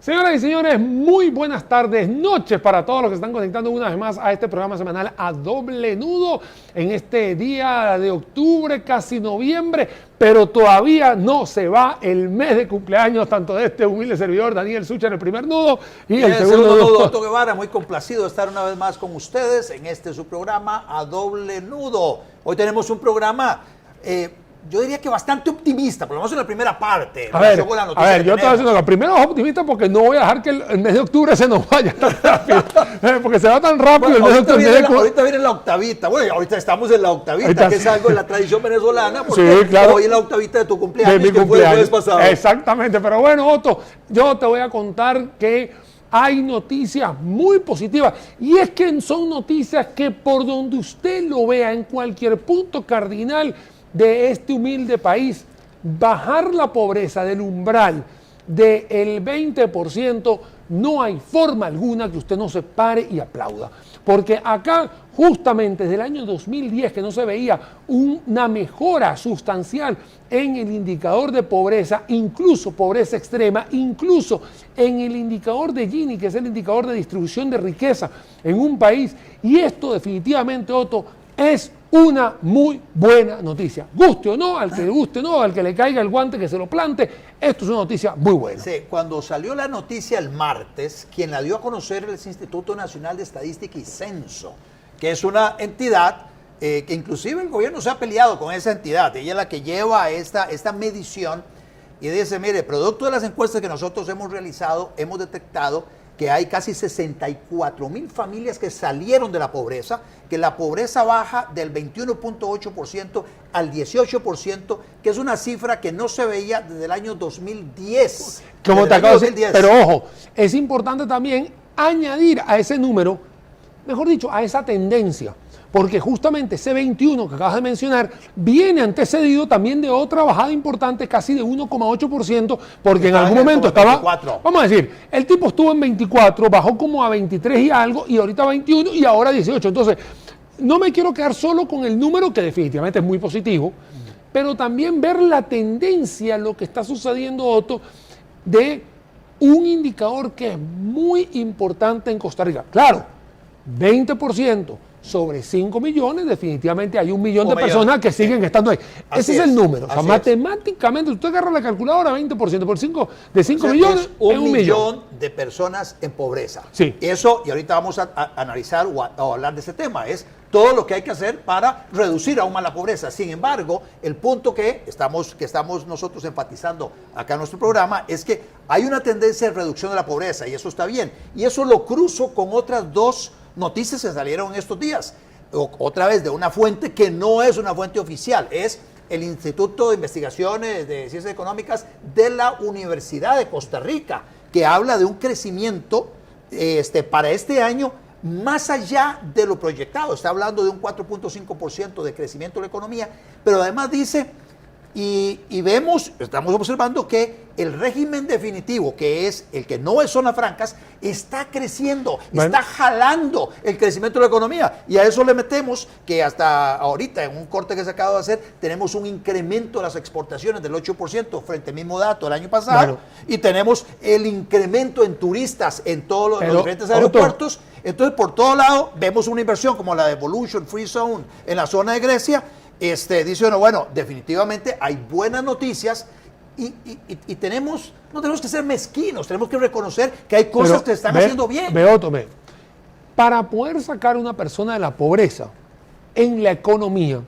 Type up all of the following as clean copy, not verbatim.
Señoras y señores, muy buenas tardes, noches para todos los que están conectando una vez más a este programa semanal a doble nudo en este día de octubre, casi noviembre, pero todavía no se va el mes de cumpleaños tanto de este humilde servidor Daniel Sucher, el primer nudo, y el segundo nudo. Otto Guevara, muy complacido de estar una vez más con ustedes en este su programa a doble nudo. Hoy tenemos un programa yo diría que bastante optimista, por lo menos en la primera parte. A ver, yo estoy diciendo que primero es optimista porque no voy a dejar que el mes de octubre se nos vaya tan rápido, porque se va tan rápido bueno, el mes de octubre. Ahorita viene la octavita, bueno, ahorita estamos en la octavita, que es algo de la tradición venezolana, porque sí, claro, hoy es la octavita de tu cumpleaños, de mi que fue el jueves pasado. Exactamente, pero bueno, Otto, yo te voy a contar que hay noticias muy positivas, y es que son noticias que por donde usted lo vea, en cualquier punto cardinal de este humilde país, bajar la pobreza del umbral del 20%, no hay forma alguna que usted no se pare y aplauda. Porque acá, justamente desde el año 2010, que no se veía una mejora sustancial en el indicador de pobreza, incluso pobreza extrema, incluso en el indicador de Gini, que es el indicador de distribución de riqueza en un país. Y esto definitivamente, Otto, es una muy buena noticia. Guste o no, al que le guste o no, al que le caiga el guante que se lo plante, esto es una noticia muy buena. Sí, cuando salió la noticia el martes, quien la dio a conocer es el Instituto Nacional de Estadística y Censo, que es una entidad que inclusive el gobierno se ha peleado con esa entidad. Ella es la que lleva esta medición y dice, mire, producto de las encuestas que nosotros hemos realizado, hemos detectado que hay casi 64,000 familias que salieron de la pobreza, que la pobreza baja del 21.8% al 18%, que es una cifra que no se veía desde el año 2010. Como te acabo de decir, pero ojo, es importante también añadir a ese número, mejor dicho, a esa tendencia, porque justamente ese 21 que acabas de mencionar viene antecedido también de otra bajada importante, casi de 1,8%, porque en algún momento estaba, 24. Vamos a decir, el tipo estuvo en 24, bajó como a 23 y algo, y ahorita 21 y ahora 18. Entonces, no me quiero quedar solo con el número, que definitivamente es muy positivo, pero también ver la tendencia, lo que está sucediendo, Otto, de un indicador que es muy importante en Costa Rica. Claro, 20%. Sobre 5 millones, definitivamente hay 1 millón de personas que siguen estando ahí. Ese es el número. O sea, matemáticamente, usted agarra la calculadora, 20% por 5, de 5 millones, es un millón de personas en pobreza. Sí. Eso, y ahorita vamos a analizar o a hablar de ese tema, es todo lo que hay que hacer para reducir aún más la pobreza. Sin embargo, el punto que estamos nosotros enfatizando acá en nuestro programa es que hay una tendencia de reducción de la pobreza, y eso está bien. Y eso lo cruzo con otras dos noticias que salieron en estos días, otra vez de una fuente que no es una fuente oficial, es el Instituto de Investigaciones de Ciencias Económicas de la Universidad de Costa Rica, que habla de un crecimiento para este año más allá de lo proyectado. Está hablando de un 4.5% de crecimiento de la economía, pero además dice, y estamos observando que el régimen definitivo, que es el que no es zonas francas, está creciendo, está jalando el crecimiento de la economía. Y a eso le metemos que hasta ahorita, en un corte que se acaba de hacer, tenemos un incremento de las exportaciones del 8% frente al mismo dato del año pasado. Y tenemos el incremento en turistas en todos los diferentes aeropuertos. Entonces, por todo lado, vemos una inversión como la de Evolution Free Zone en la zona de Grecia. Dice uno, bueno, definitivamente hay buenas noticias y no tenemos que ser mezquinos, tenemos que reconocer que hay cosas que están haciendo bien. Para poder sacar a una persona de la pobreza en la economía,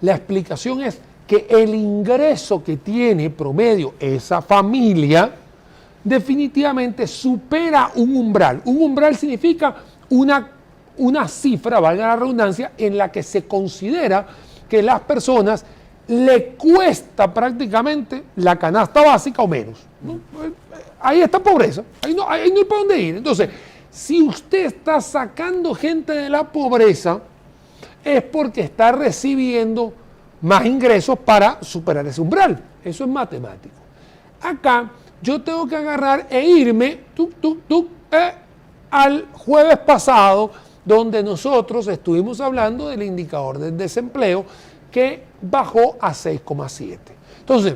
la explicación es que el ingreso que tiene promedio esa familia definitivamente supera un umbral. Un umbral significa una cifra, valga la redundancia, en la que se considera que las personas le cuesta prácticamente la canasta básica o menos, ¿no? Ahí está pobreza, ahí no hay para dónde ir. Entonces, si usted está sacando gente de la pobreza, es porque está recibiendo más ingresos para superar ese umbral. Eso es matemático. Acá yo tengo que agarrar e irme al jueves pasado, donde nosotros estuvimos hablando del indicador del desempleo que bajó a 6,7. Entonces,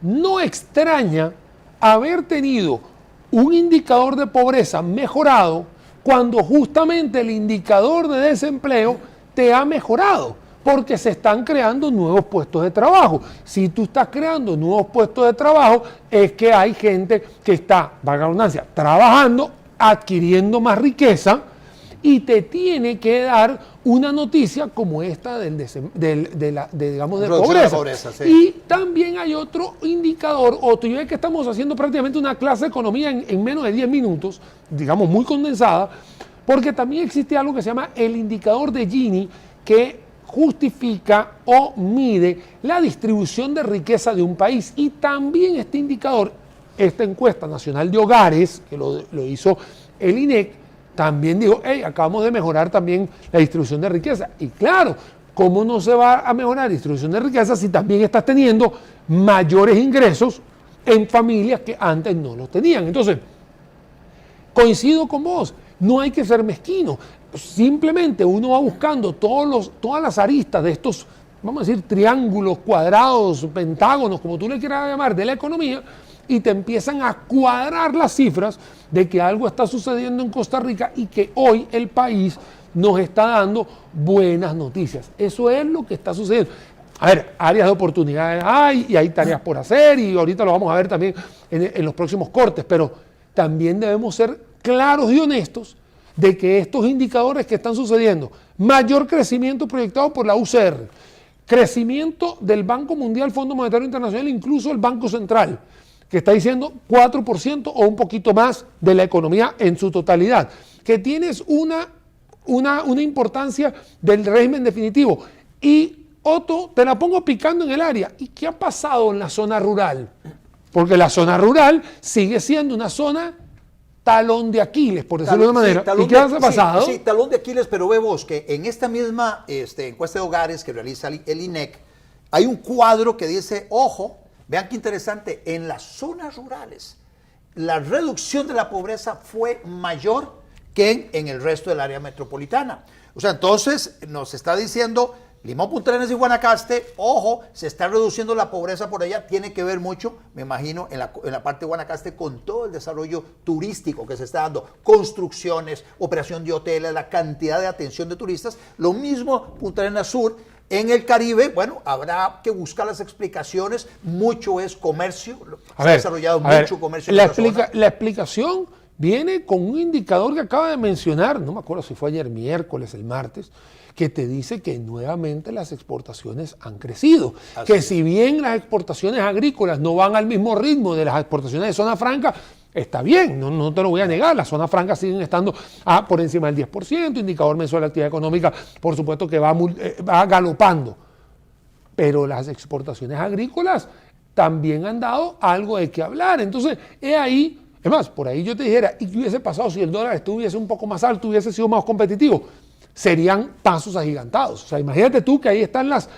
no extraña haber tenido un indicador de pobreza mejorado cuando justamente el indicador de desempleo te ha mejorado, porque se están creando nuevos puestos de trabajo. Si tú estás creando nuevos puestos de trabajo, es que hay gente que está, valga la redundancia, trabajando, adquiriendo más riqueza, y te tiene que dar una noticia como esta digamos, de pobreza. Sí. Y también hay otro indicador, yo sé que estamos haciendo prácticamente una clase de economía en menos de 10 minutos, digamos muy condensada, porque también existe algo que se llama el indicador de Gini, que justifica o mide la distribución de riqueza de un país. Y también este indicador, esta encuesta nacional de hogares, que lo hizo el INEC, también dijo, hey, acabamos de mejorar también la distribución de riqueza. Y claro, ¿cómo no se va a mejorar la distribución de riqueza si también estás teniendo mayores ingresos en familias que antes no los tenían? Entonces, coincido con vos, no hay que ser mezquino. Simplemente uno va buscando todas las aristas de estos, vamos a decir, triángulos, cuadrados, pentágonos, como tú le quieras llamar, de la economía, y te empiezan a cuadrar las cifras de que algo está sucediendo en Costa Rica y que hoy el país nos está dando buenas noticias. Eso es lo que está sucediendo. A ver, áreas de oportunidades hay y hay tareas por hacer, y ahorita lo vamos a ver también en los próximos cortes, pero también debemos ser claros y honestos de que estos indicadores que están sucediendo, mayor crecimiento proyectado por la UCR, crecimiento del Banco Mundial, Fondo Monetario Internacional, incluso el Banco Central, que está diciendo 4% o un poquito más de la economía en su totalidad, que tienes una importancia del régimen definitivo. Y Otto, te la pongo picando en el área. ¿Y qué ha pasado en la zona rural? Porque la zona rural sigue siendo una zona talón de Aquiles, por decirlo de una manera. ¿Y qué ha pasado? Sí, talón de Aquiles, pero ve vos que en esta misma encuesta de hogares que realiza el INEC, hay un cuadro que dice, ojo, vean qué interesante, en las zonas rurales la reducción de la pobreza fue mayor que en el resto del área metropolitana. O sea, entonces nos está diciendo Limón, Punta Arenas y Guanacaste, ojo, se está reduciendo la pobreza por allá, tiene que ver mucho, me imagino, en la parte de Guanacaste con todo el desarrollo turístico que se está dando, construcciones, operación de hoteles, la cantidad de atención de turistas, lo mismo Punta Arenas Sur. En el Caribe, bueno, habrá que buscar las explicaciones, mucho es comercio, se ha desarrollado mucho comercio en esa zona. La explicación viene con un indicador que acaba de mencionar, no me acuerdo si fue ayer miércoles, el martes, que te dice que nuevamente las exportaciones han crecido. Así que es. Si bien las exportaciones agrícolas no van al mismo ritmo de las exportaciones de zona franca, está bien, no te lo voy a negar, las zonas francas siguen estando por encima del 10%, indicador mensual de actividad económica, por supuesto que va galopando. Pero las exportaciones agrícolas también han dado algo de qué hablar. Entonces, es ahí, es más, por ahí yo te dijera, ¿y qué hubiese pasado si el dólar estuviese un poco más alto, hubiese sido más competitivo? Serían pasos agigantados. O sea, imagínate tú que ahí están las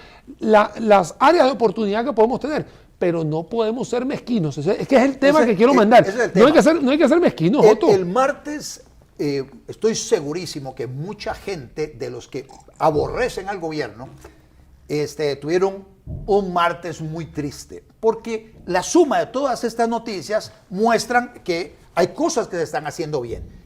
áreas de oportunidad que podemos tener, pero no podemos ser mezquinos. Es que es el tema que quiero mandar. No hay que ser mezquinos, Otto. El martes estoy segurísimo que mucha gente de los que aborrecen al gobierno tuvieron un martes muy triste, porque la suma de todas estas noticias muestran que hay cosas que se están haciendo bien.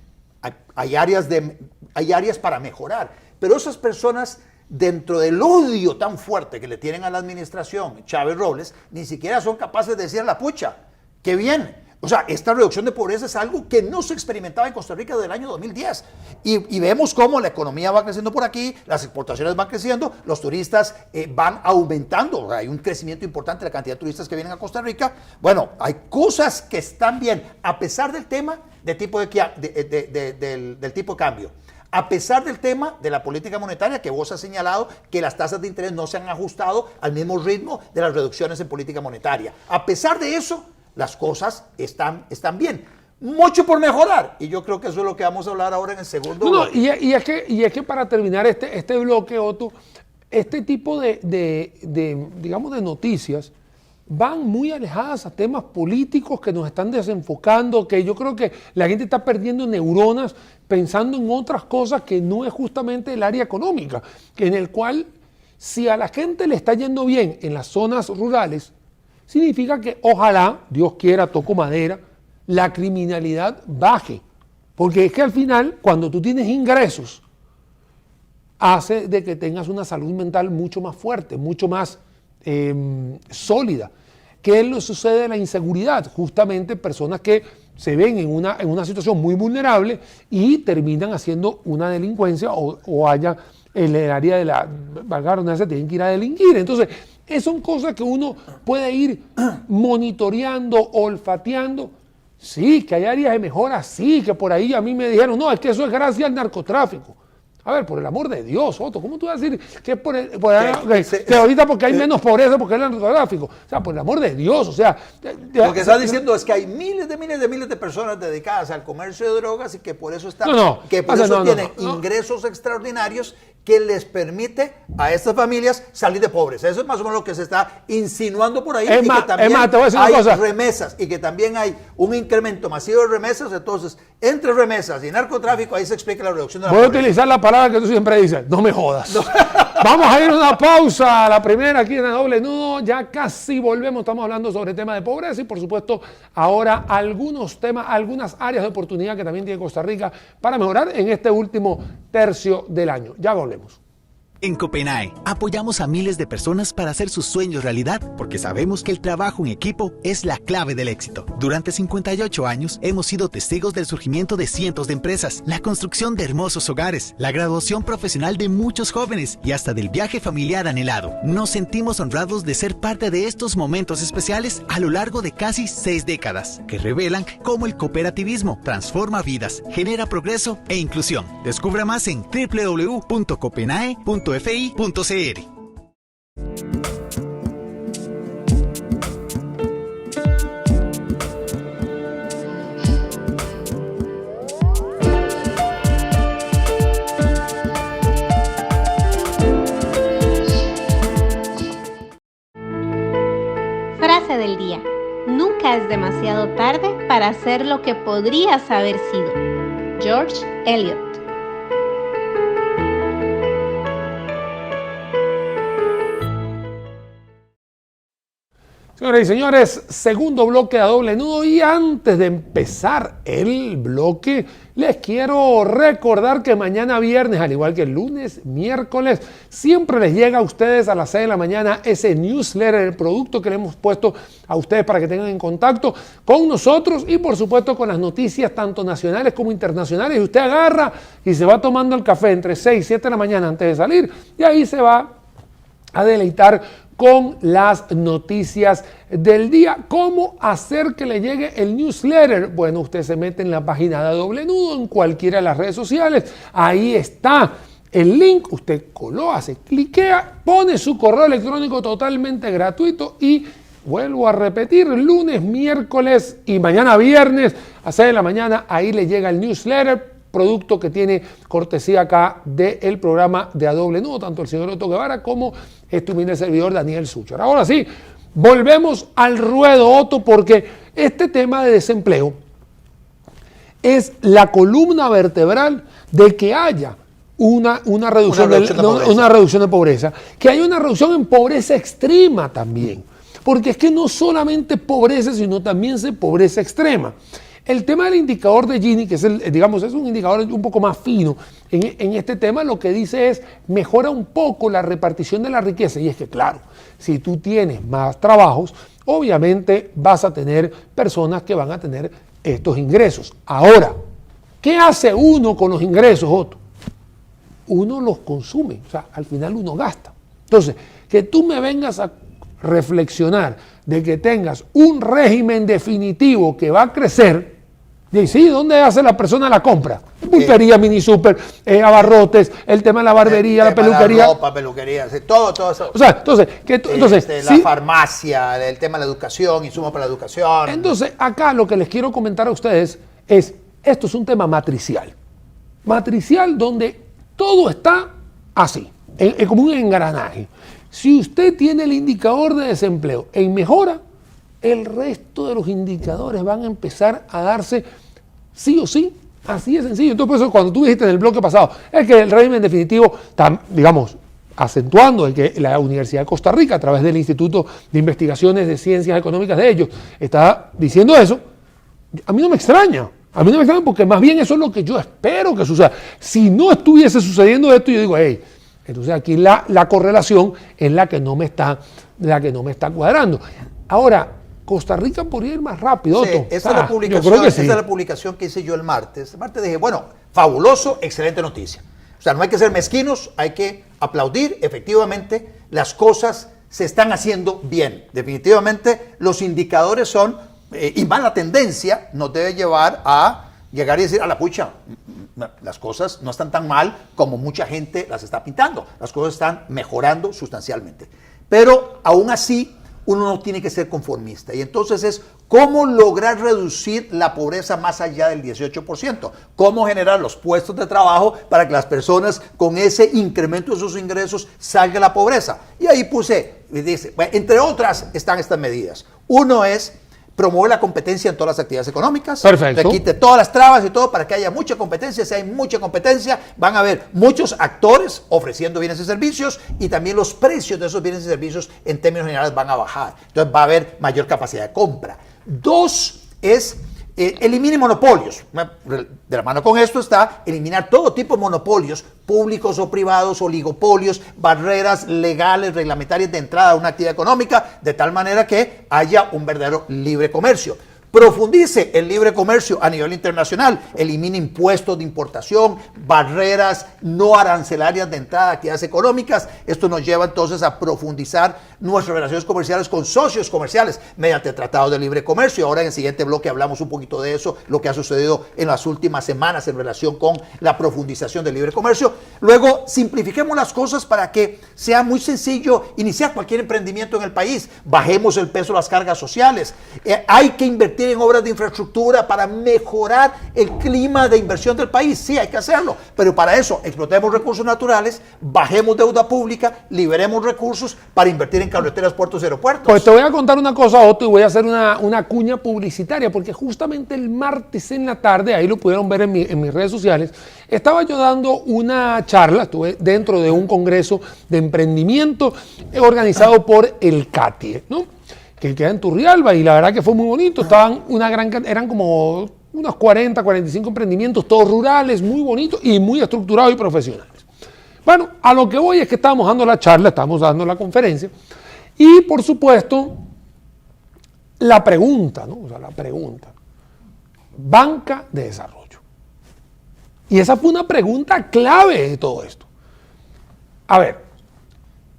Hay áreas para mejorar, pero esas personas, dentro del odio tan fuerte que le tienen a la administración Chávez Robles, ni siquiera son capaces de decir la pucha, qué bien. O sea, esta reducción de pobreza es algo que no se experimentaba en Costa Rica desde el año 2010. Y vemos cómo la economía va creciendo por aquí, las exportaciones van creciendo, los turistas van aumentando. O sea, hay un crecimiento importante de la cantidad de turistas que vienen a Costa Rica. Bueno, hay cosas que están bien, a pesar del tema del tipo de cambio. A pesar del tema de la política monetaria que vos has señalado, que las tasas de interés no se han ajustado al mismo ritmo de las reducciones en política monetaria. A pesar de eso, las cosas están bien. Mucho por mejorar. Y yo creo que eso es lo que vamos a hablar ahora en el segundo bloque. Y es que para terminar este bloque, Otto, este tipo digamos, de noticias van muy alejadas a temas políticos que nos están desenfocando, que yo creo que la gente está perdiendo neuronas pensando en otras cosas que no es justamente el área económica, en el cual si a la gente le está yendo bien en las zonas rurales, significa que ojalá, Dios quiera, toco madera, la criminalidad baje. Porque es que al final, cuando tú tienes ingresos, hace de que tengas una salud mental mucho más fuerte, mucho más sólida. ¿Qué es lo que sucede de la inseguridad? Justamente personas que se ven en una situación muy vulnerable y terminan haciendo una delincuencia o haya en el área de la se tienen que ir a delinquir. Entonces, son cosas que uno puede ir monitoreando, olfateando. Sí, que hay áreas de mejora, sí, que por ahí a mí me dijeron, no, es que eso es gracias al narcotráfico. A ver, por el amor de Dios, Otto, ¿cómo tú vas a decir que es que ahorita porque hay menos pobreza porque es el narcotráfico? O sea, por el amor de Dios, o sea... Lo que estás diciendo es que hay miles de personas dedicadas al comercio de drogas y que por eso están, tienen ingresos extraordinarios que les permite a estas familias salir de pobres. Eso es más o menos lo que se está insinuando por ahí. Y que también hay remesas y que también hay un incremento masivo de remesas. Entonces, entre remesas y narcotráfico, ahí se explica la reducción de la pobreza. Voy a utilizar la palabra que tú siempre dices, no me jodas. No. Vamos a ir a una pausa, la primera aquí en el Doble Nudo, ya casi volvemos, estamos hablando sobre el tema de pobreza y por supuesto ahora algunos temas, algunas áreas de oportunidad que también tiene Costa Rica para mejorar en este último tercio del año. Ya volvemos. En Copenae, apoyamos a miles de personas para hacer sus sueños realidad, porque sabemos que el trabajo en equipo es la clave del éxito. Durante 58 años, hemos sido testigos del surgimiento de cientos de empresas, la construcción de hermosos hogares, la graduación profesional de muchos jóvenes y hasta del viaje familiar anhelado. Nos sentimos honrados de ser parte de estos momentos especiales a lo largo de casi 6 décadas, que revelan cómo el cooperativismo transforma vidas, genera progreso e inclusión. Descubra más en www.copenae.fi.cr. Frase del día: nunca es demasiado tarde para hacer lo que podrías haber sido. George Eliot. Señoras y señores, segundo bloque a Doble Nudo y antes de empezar el bloque, les quiero recordar que mañana viernes, al igual que el lunes, miércoles, siempre les llega a ustedes a las 6 de la mañana ese newsletter, el producto que le hemos puesto a ustedes para que tengan en contacto con nosotros y por supuesto con las noticias tanto nacionales como internacionales. Y usted agarra y se va tomando el café entre 6 y 7 de la mañana antes de salir y ahí se va a deleitar con las noticias del día. ¿Cómo hacer que le llegue el newsletter? Bueno, usted se mete en la página de Doble Nudo, en cualquiera de las redes sociales. Ahí está el link. Usted hace, cliquea, pone su correo electrónico totalmente gratuito y vuelvo a repetir, lunes, miércoles y mañana viernes a 6 de la mañana, ahí le llega el newsletter, producto que tiene cortesía acá del programa de A Doble Nudo, tanto el señor Otto Guevara como este humilde servidor Daniel Sucher. Ahora sí, volvemos al ruedo, Otto, porque este tema de desempleo es la columna vertebral de que haya una reducción de pobreza, que haya una reducción en pobreza extrema también, porque es que no solamente pobreza, sino también se pobreza extrema. El tema del indicador de Gini, que es es un indicador un poco más fino en este tema, lo que dice es mejora un poco la repartición de la riqueza. Y es que claro, si tú tienes más trabajos, obviamente vas a tener personas que van a tener estos ingresos. Ahora, ¿qué hace uno con los ingresos, Otto? Uno los consume, o sea, al final uno gasta. Entonces, que tú me vengas a reflexionar de que tengas un régimen definitivo que va a crecer, y sí, ¿dónde hace la persona la compra? Pulpería, mini super, abarrotes, el tema de la barbería, la peluquería. La ropa, peluquería, todo eso. O sea, entonces, la farmacia, el tema de la educación, insumos para la educación. Entonces, acá lo que les quiero comentar a ustedes es, esto es un tema matricial. Matricial donde todo está así, como un engranaje. Si usted tiene el indicador de desempleo en mejora, el resto de los indicadores van a empezar a darse sí o sí, así de sencillo. Entonces, por eso cuando tú dijiste en el bloque pasado, es que el régimen definitivo, acentuando el que la Universidad de Costa Rica, a través del Instituto de Investigaciones de Ciencias Económicas de ellos, está diciendo eso, A mí no me extraña. A mí no me extraña porque más bien eso es lo que yo espero que suceda. Si no estuviese sucediendo esto, yo digo, hey, entonces aquí la correlación es la que no me está cuadrando. Ahora, Costa Rica podría ir más rápido, Sí, Otto. esa es la publicación, yo creo que sí. esa es la publicación que hice yo el martes. El martes dije, bueno, fabuloso, excelente noticia. O sea, no hay que ser mezquinos, hay que aplaudir. Efectivamente, las cosas se están haciendo bien. Definitivamente, los indicadores son, y mala tendencia nos debe llevar a llegar y decir, a la pucha, las cosas no están tan mal como mucha gente las está pintando. Las cosas están mejorando sustancialmente. Pero aún así, uno no tiene que ser conformista. Y entonces es cómo lograr reducir la pobreza más allá del 18%. Cómo generar los puestos de trabajo para que las personas con ese incremento de sus ingresos salgan de la pobreza. Y ahí dice, bueno, entre otras están estas medidas. Uno es promover la competencia en todas las actividades económicas. Perfecto. Que quite todas las trabas y todo para que haya mucha competencia. Si hay mucha competencia, van a haber muchos actores ofreciendo bienes y servicios y también los precios de esos bienes y servicios en términos generales van a bajar. Entonces va a haber mayor capacidad de compra. Dos es elimine monopolios. De la mano con esto está eliminar todo tipo de monopolios, públicos o privados, oligopolios, barreras legales, reglamentarias de entrada a una actividad económica, de tal manera que haya un verdadero libre comercio. Profundice el libre comercio a nivel internacional, elimine impuestos de importación, barreras no arancelarias de entrada a actividades económicas. Esto nos lleva entonces a profundizar nuestras relaciones comerciales con socios comerciales mediante tratados de libre comercio. Ahora en el siguiente bloque hablamos un poquito de eso, lo que ha sucedido en las últimas semanas en relación con la profundización del libre comercio. Luego, simplifiquemos las cosas para que sea muy sencillo iniciar cualquier emprendimiento en el país. Bajemos el peso de las cargas sociales. Hay que invertir en obras de infraestructura para mejorar el clima de inversión del país. Sí, hay que hacerlo, pero para eso explotemos recursos naturales, bajemos deuda pública, liberemos recursos para invertir en carreteras, puertos y aeropuertos. Pues te voy a contar una cosa, Otto, y voy a hacer una cuña publicitaria, porque justamente el martes en la tarde, ahí lo pudieron ver en mis redes sociales, estaba yo dando una charla, estuve dentro de un congreso de emprendimiento organizado por el CATIE, ¿no? Que queda en Turrialba, y la verdad que fue muy bonito. Estaban eran como unos 40, 45 emprendimientos, todos rurales, muy bonitos y muy estructurados y profesionales. Bueno, a lo que voy es que estábamos dando la charla, estábamos dando la conferencia, y por supuesto, la pregunta, ¿no? O sea, la pregunta, banca de desarrollo. Y esa fue una pregunta clave de todo esto. A ver,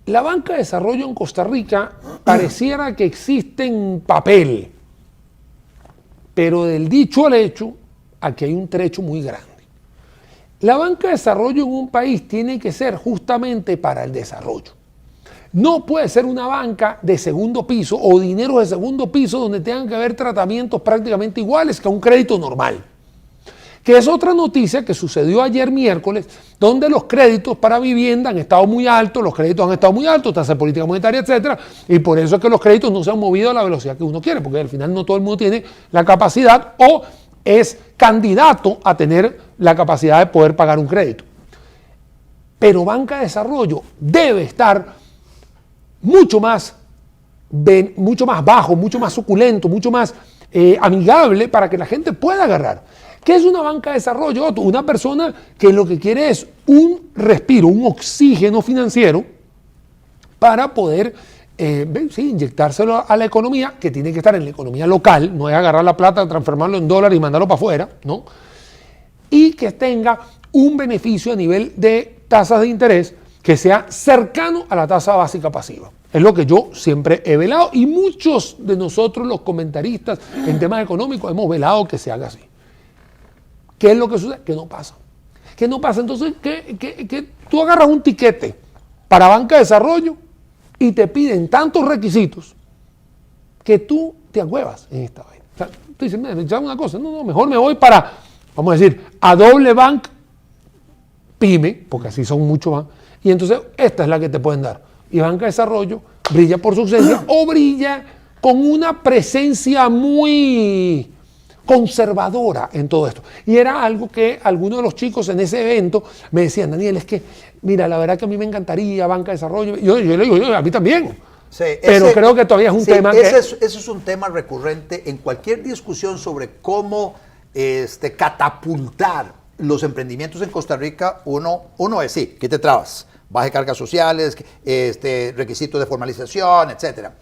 la banca de desarrollo en Costa Rica pareciera que existe en papel, pero del dicho al hecho, aquí hay un trecho muy grande. La banca de desarrollo en un país tiene que ser justamente para el desarrollo. No puede ser una banca de segundo piso o dinero de segundo piso donde tengan que haber tratamientos prácticamente iguales que a un crédito normal. Que es otra noticia que sucedió ayer miércoles, donde los créditos para vivienda han estado muy altos, los créditos han estado muy altos, tasa de política monetaria, etcétera, y por eso es que los créditos no se han movido a la velocidad que uno quiere, porque al final no todo el mundo tiene la capacidad o es candidato a tener la capacidad de poder pagar un crédito. Pero banca de desarrollo debe estar mucho más bajo, mucho más suculento, mucho más amigable para que la gente pueda agarrar. ¿Qué es una banca de desarrollo, Otto? Una persona que lo que quiere es un respiro, un oxígeno financiero para poder inyectárselo a la economía, que tiene que estar en la economía local, no es agarrar la plata, transformarlo en dólares y mandarlo para afuera, ¿no? Y que tenga un beneficio a nivel de tasas de interés que sea cercano a la tasa básica pasiva. Es lo que yo siempre he velado y muchos de nosotros los comentaristas en temas económicos hemos velado que se haga así. ¿Qué es lo que sucede? Que no pasa. Que no pasa. Entonces, que tú agarras un tiquete para banca de desarrollo y te piden tantos requisitos que tú te agüevas en esta vaina. O sea, tú dices, mira, necesitamos una cosa. No, mejor me voy para, vamos a decir, a doble bank pyme, porque así son muchos más. Y entonces, esta es la que te pueden dar. Y banca de desarrollo brilla por su ausencia o brilla con una presencia muy conservadora en todo esto. Y era algo que algunos de los chicos en ese evento me decían, Daniel, es que, mira, la verdad que a mí me encantaría banca de desarrollo. Yo le digo, a mí también. Sí, pero creo que todavía es un tema ese es un tema recurrente en cualquier discusión sobre cómo catapultar los emprendimientos en Costa Rica. Uno es, sí, quite trabas, baje cargas sociales, requisitos de formalización, etcétera.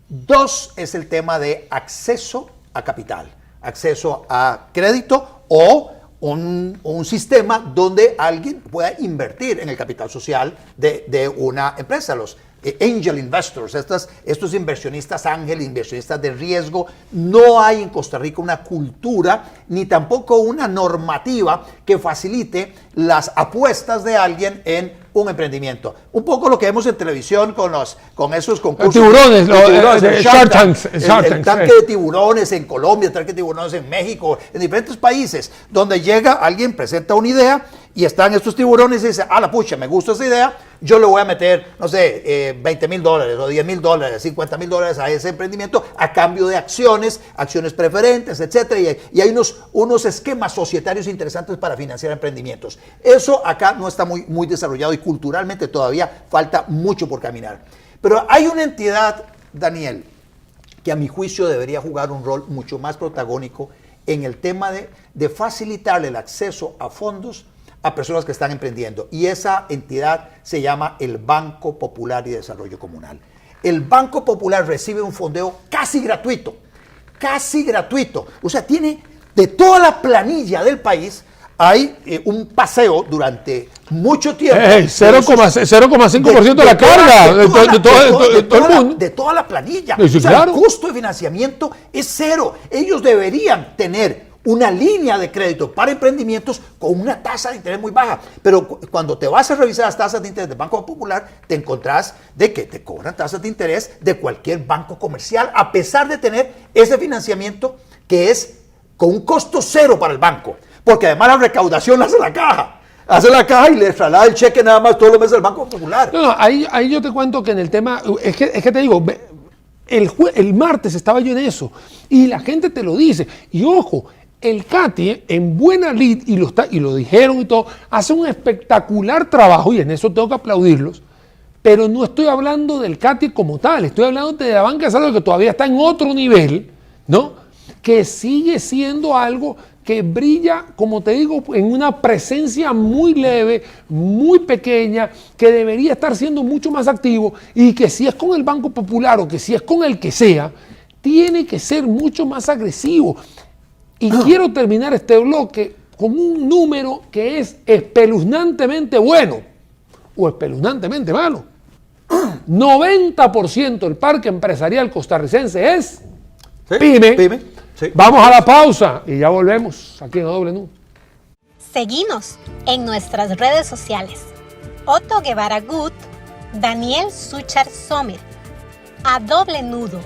2 es el tema de acceso a capital, acceso a crédito o un sistema donde alguien pueda invertir en el capital social de una empresa. Los angel investors, estos inversionistas ángel, inversionistas de riesgo. No hay en Costa Rica una cultura ni tampoco una normativa que facilite las apuestas de alguien en un emprendimiento. Un poco lo que vemos en televisión con esos concursos. Tiburones, Shark Tank, el tanque de tiburones en Colombia, el tanque de tiburones en México, en diferentes países, donde llega alguien, presenta una idea y están estos tiburones y dice, la pucha, me gusta esa idea, yo le voy a meter, no sé, $20,000 o $10,000, $50,000 a ese emprendimiento a cambio de acciones preferentes, etcétera. Y hay unos esquemas societarios interesantes para financiar emprendimientos. Eso acá no está muy desarrollado y culturalmente todavía falta mucho por caminar. Pero hay una entidad, Daniel, que a mi juicio debería jugar un rol mucho más protagónico en el tema de facilitarle el acceso a fondos a personas que están emprendiendo. Y esa entidad se llama el Banco Popular y Desarrollo Comunal. El Banco Popular recibe un fondeo casi gratuito. O sea, tiene de toda la planilla del país, hay un paseo durante mucho tiempo. 0,5% de la carga de todo el mundo. De toda la planilla. Sí, claro. El costo de financiamiento es 0. Ellos deberían tener una línea de crédito para emprendimientos con una tasa de interés muy baja. Pero cuando te vas a revisar las tasas de interés del Banco Popular, te encontrás de que te cobran tasas de interés de cualquier banco comercial, a pesar de tener ese financiamiento que es con un costo 0 para el banco. Porque además la recaudación la hace la caja. Hace la caja y le traslada el cheque nada más todos los meses al Banco Popular. No, ahí yo te cuento que en el tema, es que te digo, el martes estaba yo en eso y la gente te lo dice. Y ojo, el CATI en buena lid, y lo dijeron y todo, hace un espectacular trabajo y en eso tengo que aplaudirlos, pero no estoy hablando del CATI como tal, estoy hablando de la banca de salud que todavía está en otro nivel, ¿no? Que sigue siendo algo que brilla, como te digo, en una presencia muy leve, muy pequeña, que debería estar siendo mucho más activo y que si es con el Banco Popular o que si es con el que sea, tiene que ser mucho más agresivo. Y quiero terminar este bloque con un número que es espeluznantemente bueno o espeluznantemente malo. 90% del parque empresarial costarricense es pyme. Sí. Vamos a la pausa y ya volvemos aquí en Doble Nudo. Seguinos en nuestras redes sociales. Otto Guevara Good, Daniel Suchar Sommer, a Doble Nudo.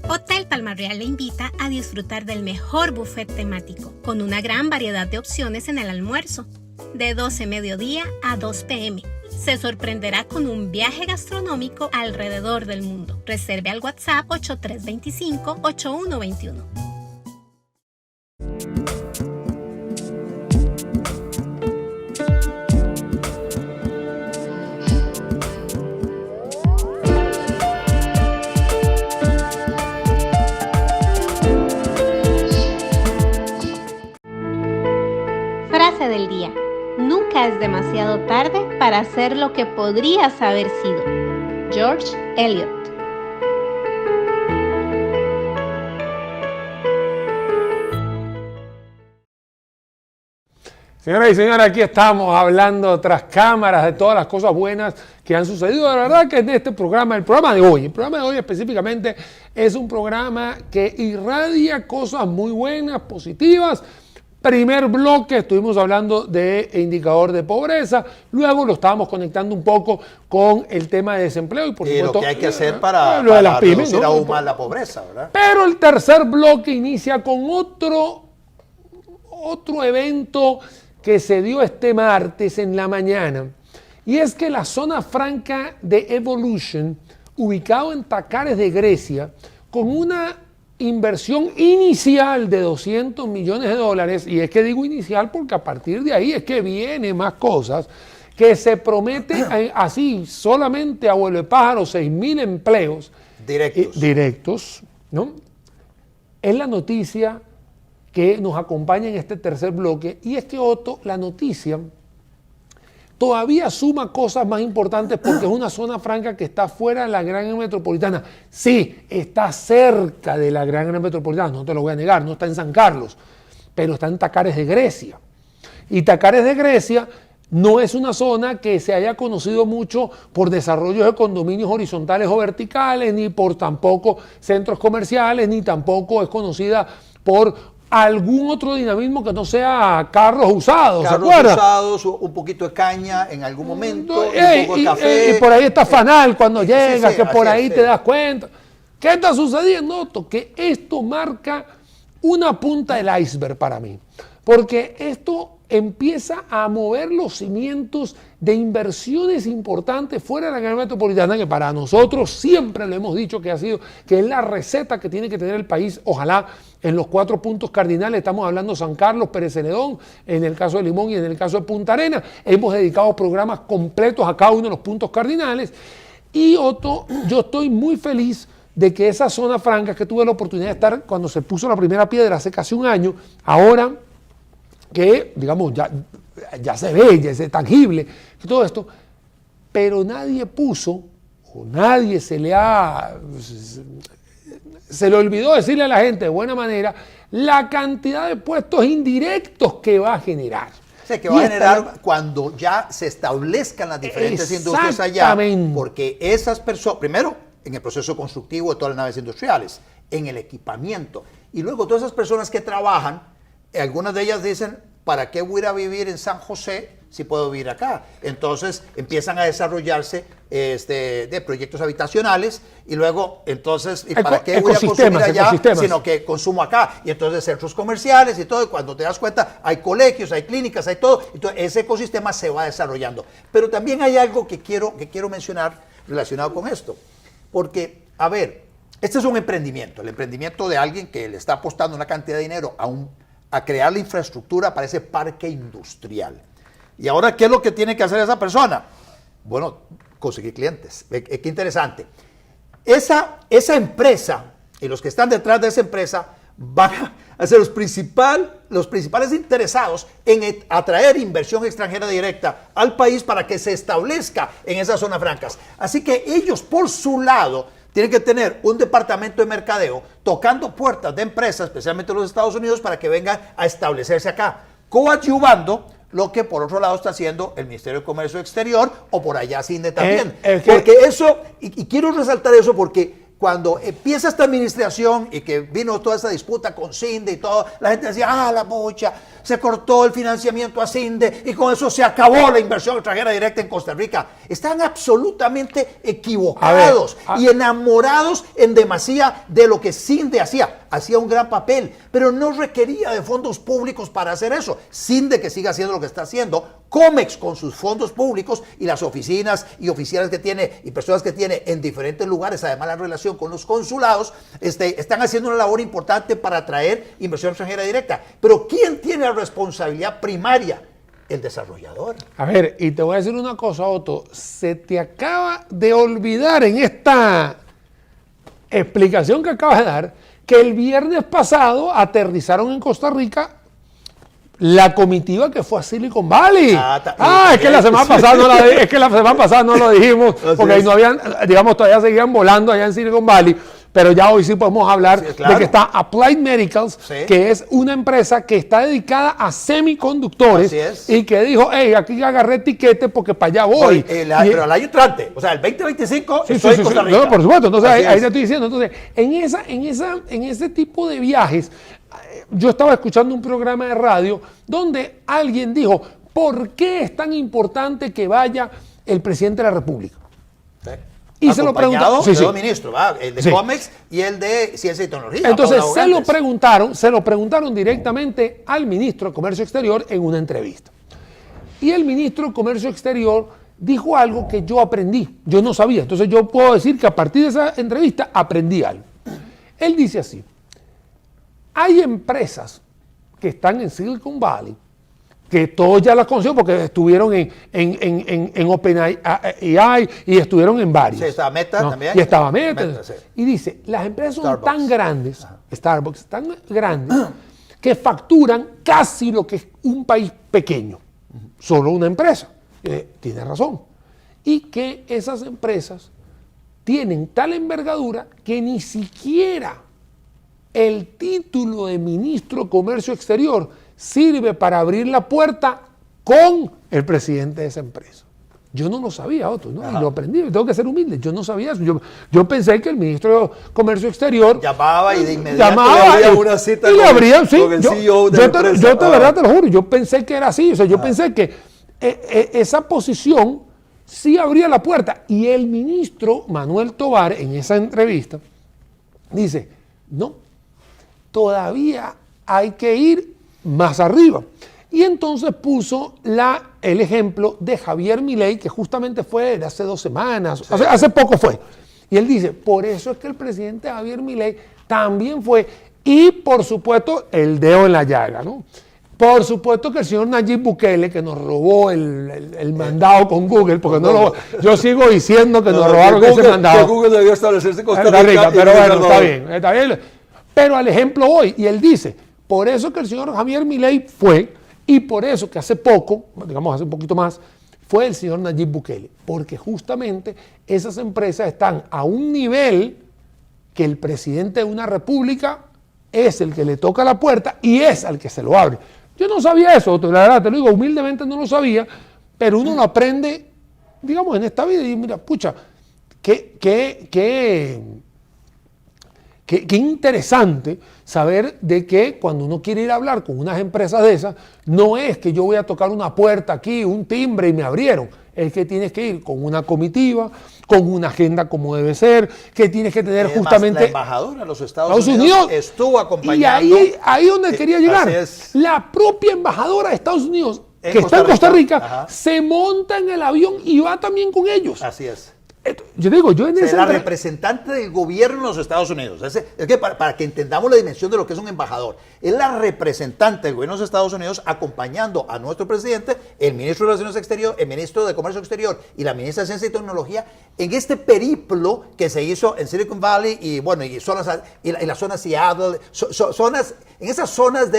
Hotel Palmar Real le invita a disfrutar del mejor buffet temático, con una gran variedad de opciones en el almuerzo, de 12 mediodía a 2 p.m. Se sorprenderá con un viaje gastronómico alrededor del mundo. Reserve al WhatsApp 8325-8121. Frase del día. Nunca es demasiado tarde para hacer lo que podrías haber sido. George Eliot. Señoras y señores, aquí estamos hablando tras cámaras de todas las cosas buenas que han sucedido. La verdad que en este programa, el programa de hoy específicamente es un programa que irradia cosas muy buenas, positivas. Primer bloque estuvimos hablando de indicador de pobreza, luego lo estábamos conectando un poco con el tema de desempleo y por supuesto lo que hay que hacer para las pymes, reducir ¿no? aún más la pobreza, ¿verdad? Pero el tercer bloque inicia con otro evento que se dio este martes en la mañana, y es que la zona franca de Evolution, ubicado en Tacares de Grecia, con una inversión inicial de $200 millones, y es que digo inicial porque a partir de ahí es que vienen más cosas, que se promete así solamente a vuelo de pájaro 6.000 empleos directos, ¿no? Es la noticia que nos acompaña en este tercer bloque, y es que, Otto, la noticia todavía suma cosas más importantes porque es una zona franca que está fuera de la gran área metropolitana. Sí, está cerca de la gran área metropolitana, no te lo voy a negar, no está en San Carlos, pero está en Tacares de Grecia. Y Tacares de Grecia no es una zona que se haya conocido mucho por desarrollos de condominios horizontales o verticales, ni por tampoco centros comerciales, ni tampoco es conocida por algún otro dinamismo que no sea carros usados. Carros usados, un poquito de caña en algún momento, un poco de café. Y por ahí está Fanal cuando llega, que por ahí sí. te das cuenta. ¿Qué está sucediendo, Otto? Que esto marca una punta del iceberg para mí. Porque esto empieza a mover los cimientos de inversiones importantes fuera de la gran metropolitana, que para nosotros siempre lo hemos dicho que es la receta que tiene que tener el país. Ojalá en los 4 puntos cardinales, estamos hablando de San Carlos, Pérez Celedón, en el caso de Limón y en el caso de Punta Arenas, hemos dedicado programas completos a cada uno de los puntos cardinales. Y Otto, yo estoy muy feliz de que esa zona franca que tuve la oportunidad de estar cuando se puso la primera piedra hace casi un año, ahora que, digamos, ya se ve, ya es tangible, y todo esto, pero nadie puso, o nadie se le olvidó decirle a la gente de buena manera la cantidad de puestos indirectos que va a generar. O sea, que va a generar cuando ya se establezcan las diferentes industrias allá, porque esas personas, primero, en el proceso constructivo de todas las naves industriales, en el equipamiento, y luego todas esas personas que trabajan, algunas de ellas dicen, ¿para qué voy a ir a vivir en San José si puedo vivir acá? Entonces empiezan a desarrollarse de proyectos habitacionales y luego, entonces, ¿y para qué voy a consumir allá sino que consumo acá? Y entonces centros comerciales y todo, y cuando te das cuenta hay colegios, hay clínicas, hay todo, entonces ese ecosistema se va desarrollando. Pero también hay algo que quiero mencionar relacionado con esto, porque, a ver, este es un emprendimiento, el emprendimiento de alguien que le está apostando una cantidad de dinero a crear la infraestructura para ese parque industrial. Y ahora, ¿qué es lo que tiene que hacer esa persona? Bueno, conseguir clientes. Qué interesante. Esa empresa y los que están detrás de esa empresa van a ser los principales interesados en atraer inversión extranjera directa al país para que se establezca en esas zonas francas. Así que ellos, por su lado, tienen que tener un departamento de mercadeo tocando puertas de empresas, especialmente los Estados Unidos, para que vengan a establecerse acá, coadyuvando lo que por otro lado está haciendo el Ministerio de Comercio Exterior o por allá CINDE también. Porque eso, y quiero resaltar eso porque cuando empieza esta administración y que vino toda esa disputa con CINDE y todo, la gente decía, la bocha, se cortó el financiamiento a CINDE y con eso se acabó la inversión extranjera directa en Costa Rica. Están absolutamente equivocados y enamorados en demasía de lo que CINDE hacía. Hacía un gran papel, pero no requería de fondos públicos para hacer eso. CINDE que siga haciendo lo que está haciendo, COMEX con sus fondos públicos y las oficinas y oficiales que tiene y personas que tiene en diferentes lugares, además la relación con los consulados, están haciendo una labor importante para atraer inversión extranjera directa. Pero ¿quién tiene la responsabilidad primaria? El desarrollador. A ver, y te voy a decir una cosa, Otto, se te acaba de olvidar en esta explicación que acabas de dar que el viernes pasado aterrizaron en Costa Rica la comitiva que fue a Silicon Valley. Es que la semana pasada no lo dijimos, porque ahí no habían, digamos, todavía seguían volando allá en Silicon Valley, pero ya hoy sí podemos hablar de que está Applied Medicals, que es una empresa que está dedicada a semiconductores y que dijo, aquí agarré tiquete porque para allá voy. Pero el año entrante, o sea, el 2025 estoy en Costa Rica. No, por supuesto, entonces ahí te estoy diciendo. Entonces, en ese tipo de viajes, yo estaba escuchando un programa de radio donde alguien dijo, ¿por qué es tan importante que vaya el presidente de la República? Y se lo preguntaron. Dos ministros, el de COMEX y el de Ciencia y Tecnología. Entonces se lo preguntaron directamente al ministro de Comercio Exterior en una entrevista. Y el ministro de Comercio Exterior dijo algo que yo aprendí, yo no sabía. Entonces yo puedo decir que a partir de esa entrevista aprendí algo. Él dice así: hay empresas que están en Silicon Valley que todos ya las conocen porque estuvieron en OpenAI y estuvieron en varios. Sí, estaba Meta también. Y estaba Meta. Sí. Y dice, las empresas son Starbucks. tan grandes, Starbucks, tan grandes, que facturan casi lo que es un país pequeño. Solo una empresa. Tiene razón. Y que esas empresas tienen tal envergadura que ni siquiera el título de ministro de Comercio Exterior sirve para abrir la puerta con el presidente de esa empresa. Yo no lo sabía, Otto, ¿no? Y lo aprendí, tengo que ser humilde, yo no sabía eso. Yo pensé que el ministro de Comercio Exterior llamaba y de inmediato llamaba le abría una cita y le abrían, sí, con el CEO de la empresa. Yo de verdad te lo juro, yo pensé que era así, o sea, yo pensé que esa posición sí abría la puerta. Y el ministro Manuel Tovar, en esa entrevista, dice, no, todavía hay que ir más arriba. Y entonces puso el ejemplo de Javier Milei, que justamente fue de hace 2 semanas, sí. hace poco fue. Y él dice, por eso es que el presidente Javier Milei también fue. Y por supuesto, el dedo en la llaga, ¿no? Por supuesto que el señor Nayib Bukele, que nos robó el mandado con Google, porque yo sigo diciendo que nos robaron ese mandado. Que Google debió establecerse en Costa Rica, pero bueno, está bien. Pero al ejemplo voy, y él dice, por eso que el señor Javier Milei fue, y por eso que hace poco, digamos hace un poquito más, fue el señor Nayib Bukele, porque justamente esas empresas están a un nivel que el presidente de una república es el que le toca la puerta y es al que se lo abre. Yo no sabía eso, la verdad, te lo digo, humildemente no lo sabía, pero uno lo aprende, digamos, en esta vida y mira, pucha, qué interesante saber de que cuando uno quiere ir a hablar con unas empresas de esas, no es que yo voy a tocar una puerta aquí, un timbre y me abrieron. Es que tienes que ir con una comitiva, con una agenda como debe ser, que tienes que tener además, justamente... la embajadora de los Estados Unidos estuvo acompañando. Y ahí donde quería llegar. La propia embajadora de Estados Unidos, que está en Costa Rica, se monta en el avión y va también con ellos. Así es. Yo digo, yo en esa... La representante del gobierno de los Estados Unidos. Es que para que entendamos la dimensión de lo que es un embajador, es la representante del gobierno de los Estados Unidos acompañando a nuestro presidente, el ministro de Relaciones Exteriores, el ministro de Comercio Exterior y la ministra de Ciencia y Tecnología en este periplo que se hizo en Silicon Valley y bueno, y la zona Seattle, en esas zonas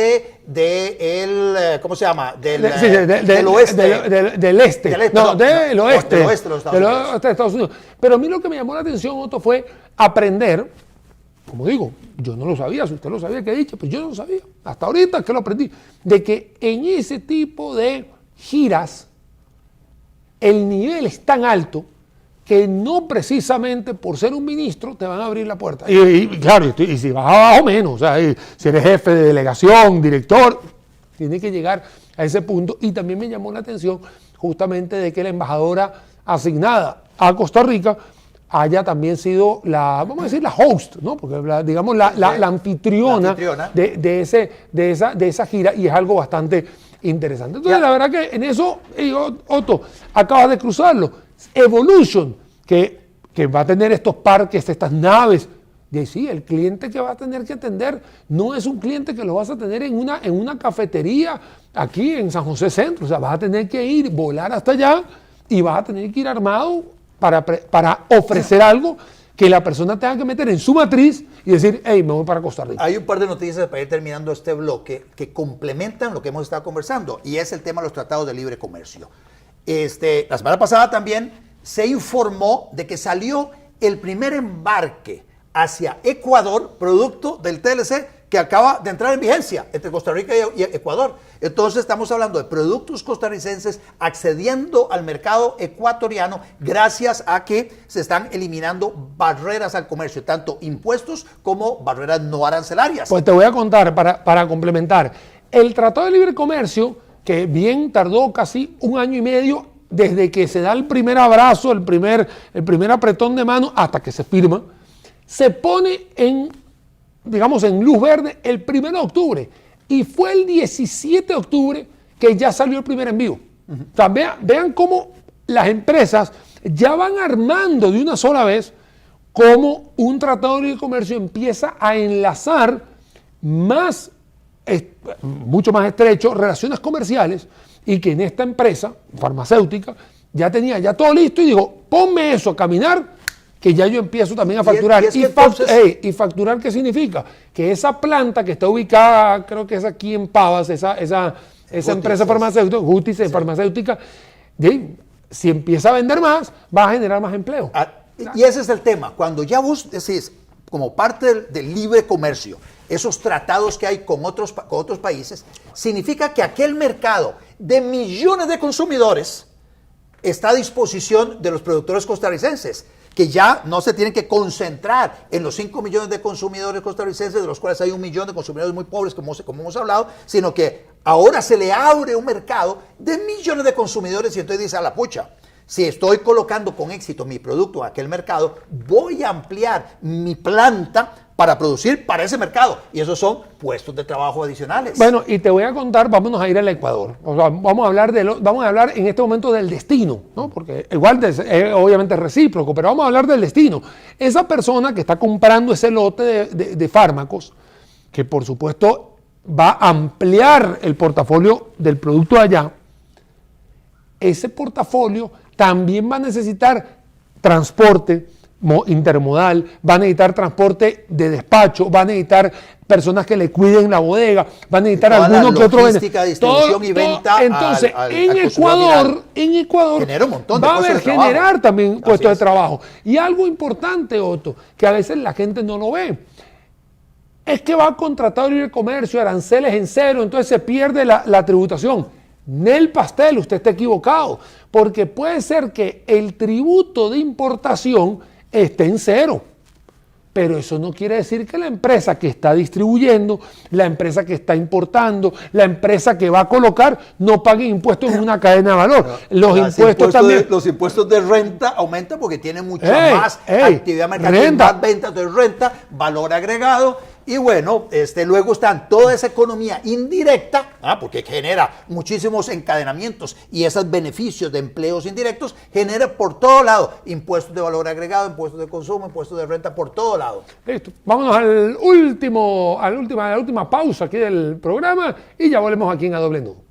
¿cómo se llama? Del oeste. Del este. Del oeste. Del oeste de los Estados Unidos. Pero a mí lo que me llamó la atención, Otto, fue aprender, como digo, yo no lo sabía, si usted lo sabía que he dicho, pues yo no lo sabía, hasta ahorita que lo aprendí, de que en ese tipo de giras el nivel es tan alto que no precisamente por ser un ministro te van a abrir la puerta. Y claro, y si vas abajo menos, o sea, si eres jefe de delegación, director, tiene que llegar a ese punto. Y también me llamó la atención justamente de que la embajadora asignada a Costa Rica haya también sido vamos a decir, la host, ¿no? Porque digamos la anfitriona, de esa gira, y es algo bastante interesante. Entonces, la verdad que en eso, Otto, acabas de cruzarlo. Evolution, que va a tener estos parques, estas naves. Y sí, el cliente que va a tener que atender no es un cliente que lo vas a tener en una cafetería aquí en San José Centro. O sea, vas a tener que volar hasta allá y vas a tener que ir armado para ofrecer algo que la persona tenga que meter en su matriz y decir, hey, me voy para Costa Rica. Hay un par de noticias para ir terminando este bloque que complementan lo que hemos estado conversando, y es el tema de los tratados de libre comercio. La semana pasada también se informó de que salió el primer embarque hacia Ecuador, producto del TLC que acaba de entrar en vigencia entre Costa Rica y Ecuador. Entonces estamos hablando de productos costarricenses accediendo al mercado ecuatoriano gracias a que se están eliminando barreras al comercio, tanto impuestos como barreras no arancelarias. Pues te voy a contar para complementar. El Tratado de Libre Comercio, que bien tardó casi 1 año y medio desde que se da el primer abrazo, el primer apretón de mano hasta que se firma, se pone en luz verde el 1 de octubre. Y fue el 17 de octubre que ya salió el primer envío. O sea, vean cómo las empresas ya van armando de una sola vez cómo un tratado de libre comercio empieza a enlazar más mucho más estrecho, relaciones comerciales, y que en esta empresa farmacéutica ya tenía ya todo listo y dijo, ponme eso a caminar, que ya yo empiezo también a facturar. ¿Y facturar qué significa? Que esa planta que está ubicada, creo que es aquí en Pavas, esa empresa farmacéutica, Justice farmacéutica, si empieza a vender más, va a generar más empleo. Y ese es el tema. Cuando ya vos decís, como parte del libre comercio, esos tratados que hay con otros países, significa que aquel mercado de millones de consumidores está a disposición de los productores costarricenses, que ya no se tienen que concentrar en los 5 millones de consumidores costarricenses, de los cuales hay 1 millón de consumidores muy pobres, como hemos hablado, sino que ahora se le abre un mercado de millones de consumidores y entonces dice, a la pucha, si estoy colocando con éxito mi producto en aquel mercado, voy a ampliar mi planta para producir para ese mercado. Y esos son puestos de trabajo adicionales. Bueno, y te voy a contar, vámonos a ir al Ecuador. O sea, vamos a hablar en este momento del destino, ¿no? Porque igual es obviamente recíproco, pero vamos a hablar del destino. Esa persona que está comprando ese lote de fármacos, que por supuesto va a ampliar el portafolio del producto de allá, ese portafolio también va a necesitar transporte intermodal, va a necesitar transporte de despacho, va a necesitar personas que le cuiden la bodega, va a necesitar alguno que otro distribución y venta. Entonces, en Ecuador genera un montón de va a generar también puestos de trabajo. Y algo importante, Otto, que a veces la gente no lo ve, es que va a contratar libre comercio, aranceles en cero, entonces se pierde la tributación. Nel pastel, usted está equivocado, porque puede ser que el tributo de importación esté en cero, pero eso no quiere decir que la empresa que está distribuyendo, la empresa que está importando, la empresa que va a colocar, no pague impuestos en una cadena de valor. Los impuestos de renta aumentan porque tienen mucha más actividad mercantil, más ventas de renta, valor agregado. Y bueno, luego están toda esa economía indirecta, porque genera muchísimos encadenamientos y esos beneficios de empleos indirectos, genera por todo lado impuestos de valor agregado, impuestos de consumo, impuestos de renta, por todo lado. Listo, vámonos a la última pausa aquí del programa y ya volvemos aquí en A Doble Nudo.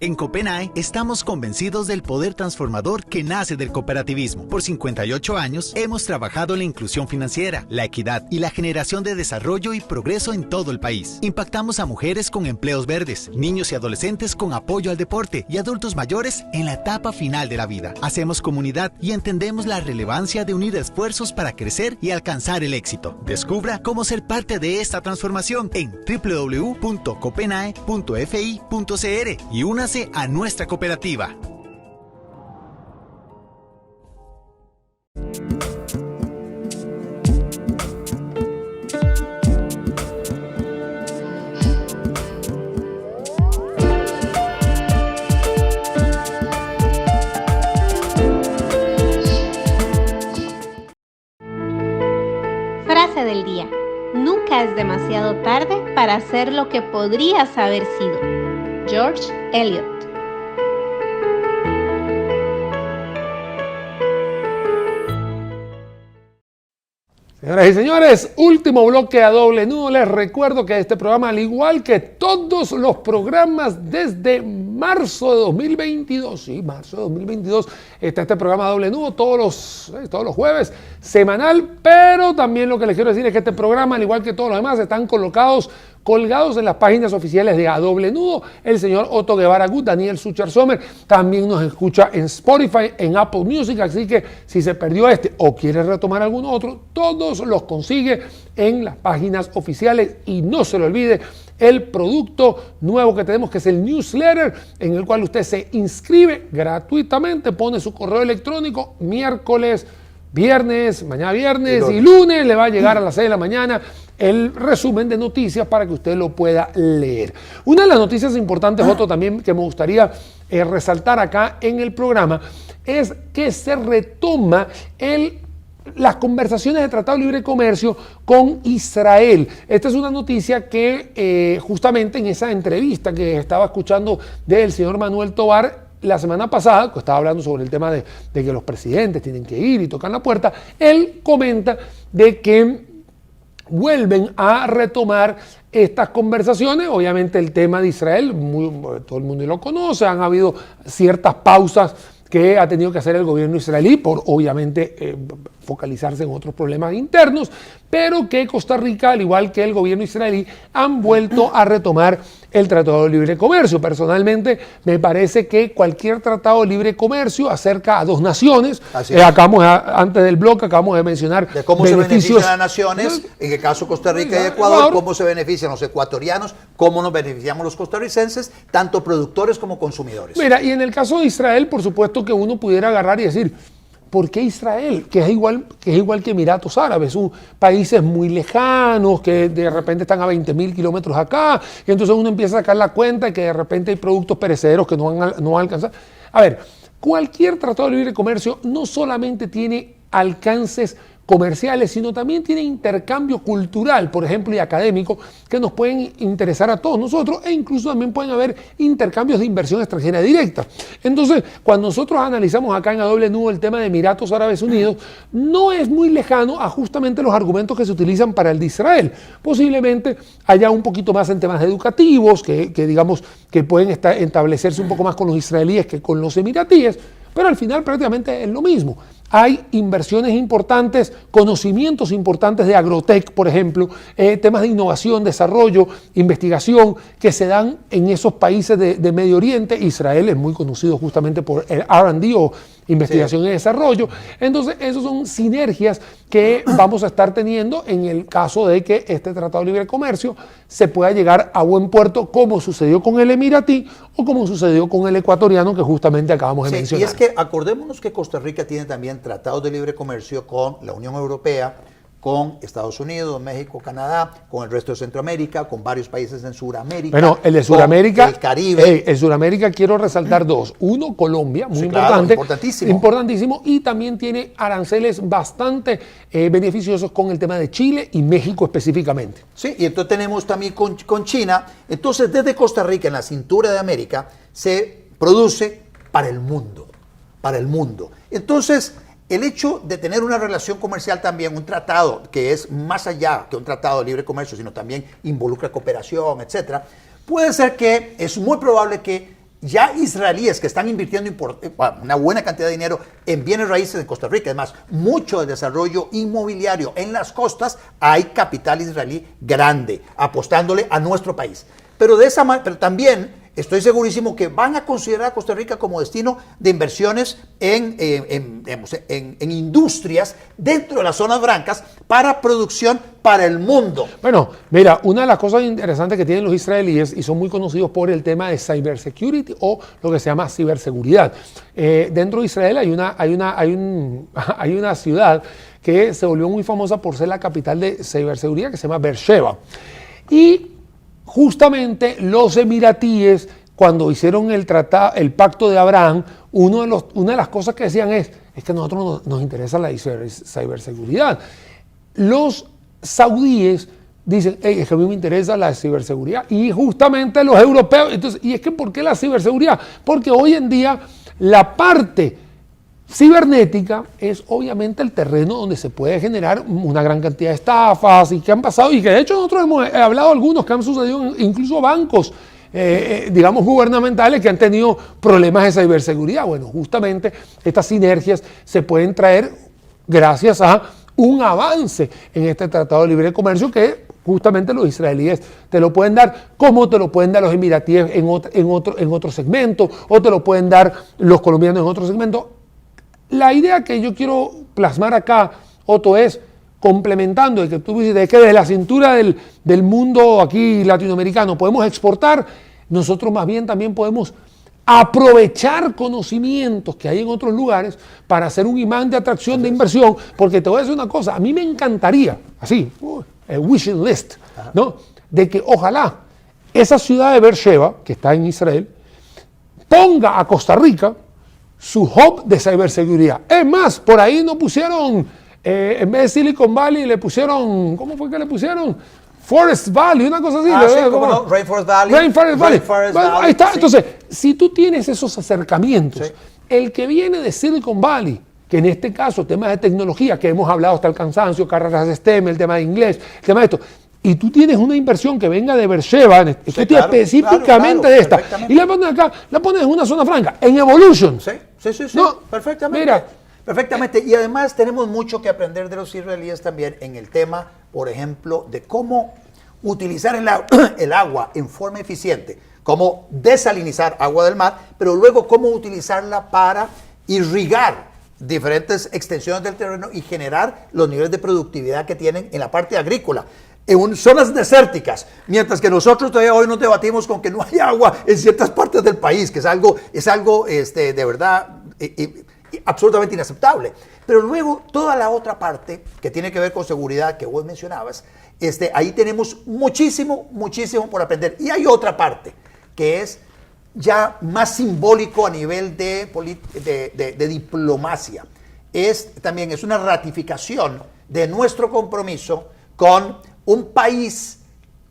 En Copenae estamos convencidos del poder transformador que nace del cooperativismo. Por 58 años hemos trabajado en la inclusión financiera, la equidad y la generación de desarrollo y progreso en todo el país. Impactamos a mujeres con empleos verdes, niños y adolescentes con apoyo al deporte y adultos mayores en la etapa final de la vida. Hacemos comunidad y entendemos la relevancia de unir esfuerzos para crecer y alcanzar el éxito. Descubra cómo ser parte de esta transformación en www.copenae.fi.cr y únase a nuestra cooperativa. Frase del día: nunca es demasiado tarde para hacer lo que podrías haber sido. George Eliot. Señoras y señores, último bloque A Doble Nudo. Les recuerdo que este programa, al igual que todos los programas desde marzo de 2022, marzo de 2022, está este programa A Doble Nudo todos los jueves, semanal, pero también lo que les quiero decir es que este programa, al igual que todos los demás, están colgados en las páginas oficiales de A Doble Nudo. El señor Otto Guevara Gut, Daniel Suchar Sommer, también nos escucha en Spotify, en Apple Music, así que si se perdió o quiere retomar algún otro, todos los consigue en las páginas oficiales. Y no se le olvide el producto nuevo que tenemos, que es el newsletter, en el cual usted se inscribe gratuitamente, pone su correo electrónico, mañana viernes y lunes le va a llegar a las 6 de la mañana el resumen de noticias para que usted lo pueda leer. Una de las noticias importantes, Otto, también que me gustaría resaltar acá en el programa, es que se retoma las conversaciones de Tratado de Libre Comercio con Israel. Esta es una noticia que justamente en esa entrevista que estaba escuchando del señor Manuel Tovar la semana pasada, que estaba hablando sobre el tema de que los presidentes tienen que ir y tocar la puerta, él comenta de que vuelven a retomar estas conversaciones. Obviamente el tema de Israel, todo el mundo lo conoce, han habido ciertas pausas que ha tenido que hacer el gobierno israelí por obviamente focalizarse en otros problemas internos, pero que Costa Rica, al igual que el gobierno israelí, han vuelto a retomar el Tratado de Libre Comercio. Personalmente, me parece que cualquier tratado de libre comercio acerca a dos naciones, antes del bloque acabamos de mencionar de cómo se benefician las naciones, en el caso Costa Rica y Ecuador, cómo se benefician los ecuatorianos, cómo nos beneficiamos los costarricenses, tanto productores como consumidores. Mira, y en el caso de Israel, por supuesto que uno pudiera agarrar y decir, ¿por qué Israel? Que es igual que Emiratos Árabes, países muy lejanos, que de repente están a 20.000 kilómetros acá, y entonces uno empieza a sacar la cuenta de que de repente hay productos perecederos que no van a alcanzar. A ver, cualquier tratado de libre comercio no solamente tiene alcances comerciales, sino también tiene intercambio cultural, por ejemplo, y académico, que nos pueden interesar a todos nosotros, e incluso también pueden haber intercambios de inversión extranjera directa. Entonces, cuando nosotros analizamos acá en A Doble Nudo el tema de Emiratos Árabes Unidos, no es muy lejano a justamente los argumentos que se utilizan para el de Israel. Posiblemente haya un poquito más en temas educativos, que digamos que pueden establecerse un poco más con los israelíes que con los emiratíes, pero al final prácticamente es lo mismo. Hay inversiones importantes, conocimientos importantes de agrotech, por ejemplo, temas de innovación, desarrollo, investigación que se dan en esos países de Medio Oriente. Israel es muy conocido justamente por el R&D o investigación y desarrollo. Entonces, esas son sinergias que vamos a estar teniendo en el caso de que este Tratado de Libre Comercio se pueda llegar a buen puerto, como sucedió con el emiratí o como sucedió con el ecuatoriano que justamente acabamos de mencionar. Y es que acordémonos que Costa Rica tiene también tratados de libre comercio con la Unión Europea, con Estados Unidos, México, Canadá, con el resto de Centroamérica, con varios países en Sudamérica. Bueno, el de Sudamérica, el Caribe. En Sudamérica quiero resaltar dos. Uno, Colombia, muy importante. Importantísimo. Importantísimo. Y también tiene aranceles bastante beneficiosos con el tema de Chile y México específicamente. Sí, y entonces tenemos también con China. Entonces, desde Costa Rica, en la cintura de América, se produce para el mundo. Para el mundo. Entonces, el hecho de tener una relación comercial también, un tratado que es más allá que un tratado de libre comercio, sino también involucra cooperación, etcétera, puede ser que es muy probable que ya israelíes que están invirtiendo una buena cantidad de dinero en bienes raíces en Costa Rica, además, mucho del desarrollo inmobiliario en las costas, hay capital israelí grande apostándole a nuestro país. Pero también estoy segurísimo que van a considerar a Costa Rica como destino de inversiones en industrias dentro de las zonas francas para producción para el mundo. Bueno, mira, una de las cosas interesantes que tienen los israelíes, y son muy conocidos por el tema de cybersecurity o lo que se llama ciberseguridad. Dentro de Israel hay una ciudad que se volvió muy famosa por ser la capital de ciberseguridad, que se llama Beersheba. Y justamente los emiratíes, cuando hicieron el pacto de Abraham, una de las cosas que decían es que a nosotros nos interesa la ciberseguridad. Los saudíes dicen, es que a mí me interesa la ciberseguridad. Y justamente los europeos, entonces, ¿y es que por qué la ciberseguridad? Porque hoy en día la parte cibernética es obviamente el terreno donde se puede generar una gran cantidad de estafas y que han pasado, y que de hecho nosotros hemos hablado de algunos que han sucedido, incluso bancos, digamos, gubernamentales que han tenido problemas de ciberseguridad. Bueno, justamente estas sinergias se pueden traer gracias a un avance en este Tratado de Libre Comercio que justamente los israelíes te lo pueden dar, como te lo pueden dar los emiratíes en otro segmento, o te lo pueden dar los colombianos en otro segmento. La idea que yo quiero plasmar acá, Otto, es complementando el que tú dices, de que desde la cintura del mundo aquí latinoamericano podemos exportar, nosotros más bien también podemos aprovechar conocimientos que hay en otros lugares para hacer un imán de atracción de inversión, porque te voy a decir una cosa, a mí me encantaría, así, el wishing list, ¿no?, de que ojalá esa ciudad de Beersheba, que está en Israel, ponga a Costa Rica su hub de ciberseguridad. Es más, por ahí no pusieron, en vez de Silicon Valley, le pusieron, ¿cómo fue que le pusieron? Forest Valley, una cosa así. Sí, ¿cómo no? Rainforest Valley. Rainforest Valley. Ahí está. Sí. Entonces, si tú tienes esos acercamientos, sí, el que viene de Silicon Valley que en este caso, temas de tecnología, que hemos hablado hasta el cansancio, carreras de STEM, el tema de inglés, el tema de esto, y tú tienes una inversión que venga de Beersheba, Sí, claro, específicamente de esta, perfectamente. y la pones acá, la pones en una zona franca, en Evolution. Sí, No, perfectamente. mira. Perfectamente. Y además tenemos mucho que aprender de los israelíes también en el tema, por ejemplo, de cómo utilizar el agua en forma eficiente, cómo desalinizar agua del mar, pero luego cómo utilizarla para irrigar diferentes extensiones del terreno y generar los niveles de productividad que tienen en la parte agrícola. En zonas desérticas, mientras que nosotros todavía hoy nos debatimos con que no hay agua en ciertas partes del país, que es algo de verdad absolutamente inaceptable. Pero luego toda la otra parte que tiene que ver con seguridad que vos mencionabas, ahí tenemos muchísimo por aprender. Y hay otra parte que es ya más simbólico a nivel de diplomacia. También es una ratificación de nuestro compromiso con un país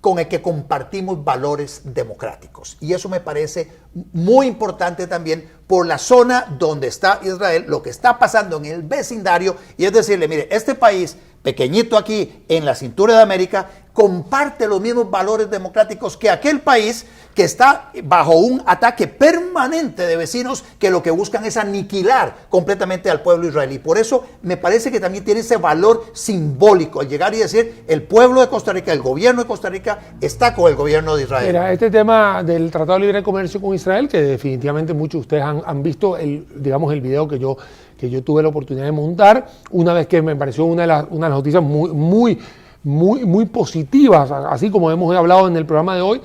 con el que compartimos valores democráticos. Y eso me parece muy importante también por la zona donde está Israel, lo que está pasando en el vecindario, y es decirle, mire, este país pequeñito aquí en la cintura de América comparte los mismos valores democráticos que aquel país que está bajo un ataque permanente de vecinos que lo que buscan es aniquilar completamente al pueblo israelí. Por eso me parece que también tiene ese valor simbólico al llegar y decir, el pueblo de Costa Rica, el gobierno de Costa Rica está con el gobierno de Israel. Mira, este tema del Tratado de Libre Comercio con Israel, que definitivamente muchos de ustedes han visto el video que yo tuve la oportunidad de montar, una vez que me pareció una de las noticias muy positivas, así como hemos hablado en el programa de hoy.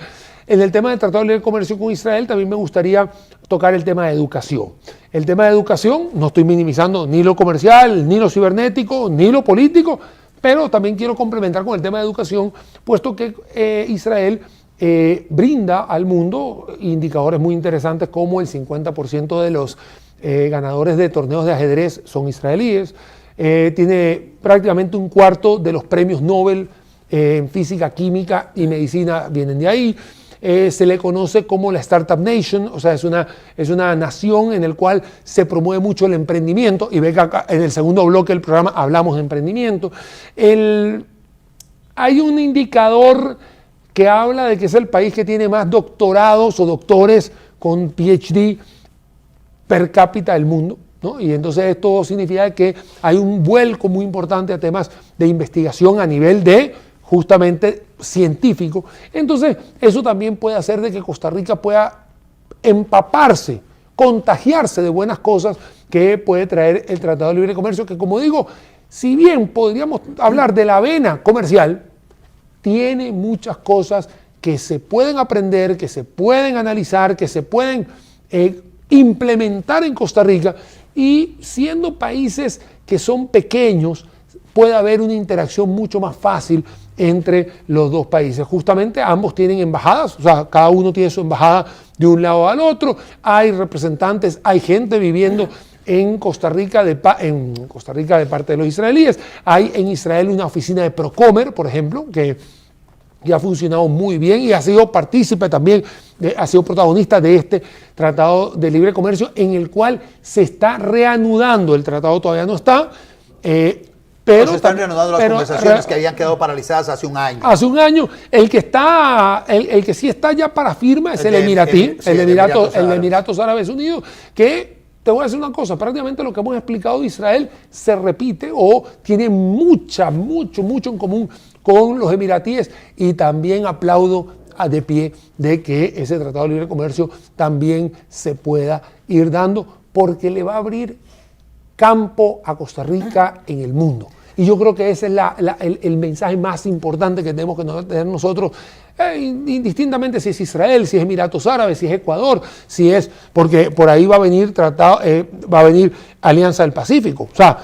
En el tema del Tratado de Libre Comercio con Israel también me gustaría tocar el tema de educación. El tema de educación, no estoy minimizando ni lo comercial, ni lo cibernético, ni lo político, pero también quiero complementar con el tema de educación, puesto que Israel brinda al mundo indicadores muy interesantes como el 50% de los ganadores de torneos de ajedrez son israelíes, tiene prácticamente un cuarto de los premios Nobel en física, química y medicina vienen de ahí. Se le conoce como la Startup Nation, o sea, es una nación en la cual se promueve mucho el emprendimiento, y ve que acá en el segundo bloque del programa hablamos de emprendimiento. Hay un indicador que habla de que es el país que tiene más doctorados o doctores con PhD per cápita del mundo, ¿no? Y entonces esto significa que hay un vuelco muy importante a temas de investigación a nivel de justamente científico. Entonces eso también puede hacer de que Costa Rica pueda empaparse, contagiarse de buenas cosas que puede traer el Tratado de Libre Comercio, que, como digo, si bien podríamos hablar de la vena comercial, tiene muchas cosas que se pueden aprender, que se pueden analizar, que se pueden implementar en Costa Rica, y siendo países que son pequeños, puede haber una interacción mucho más fácil entre los dos países. Justamente ambos tienen embajadas, o sea, cada uno tiene su embajada de un lado al otro, hay representantes, hay gente viviendo en Costa Rica de parte de los israelíes. Hay en Israel una oficina de Procomer, por ejemplo, que ha funcionado muy bien y ha sido partícipe también, ha sido protagonista de este Tratado de Libre Comercio, en el cual se está reanudando. El tratado todavía no está, pero se están reanudando las conversaciones que habían quedado paralizadas hace un año. Hace un año. El que sí está ya para firma es el emiratí, el Emiratos Árabes Unidos, que, te voy a decir una cosa, prácticamente lo que hemos explicado de Israel se repite o tiene mucho en común con los emiratíes, y también aplaudo de pie de que ese Tratado de Libre Comercio también se pueda ir dando, porque le va a abrir campo a Costa Rica en el mundo. Y yo creo que ese es el mensaje más importante que tenemos que tener nosotros, indistintamente si es Israel, si es Emiratos Árabes, si es Ecuador, porque por ahí va a venir Alianza del Pacífico. O sea,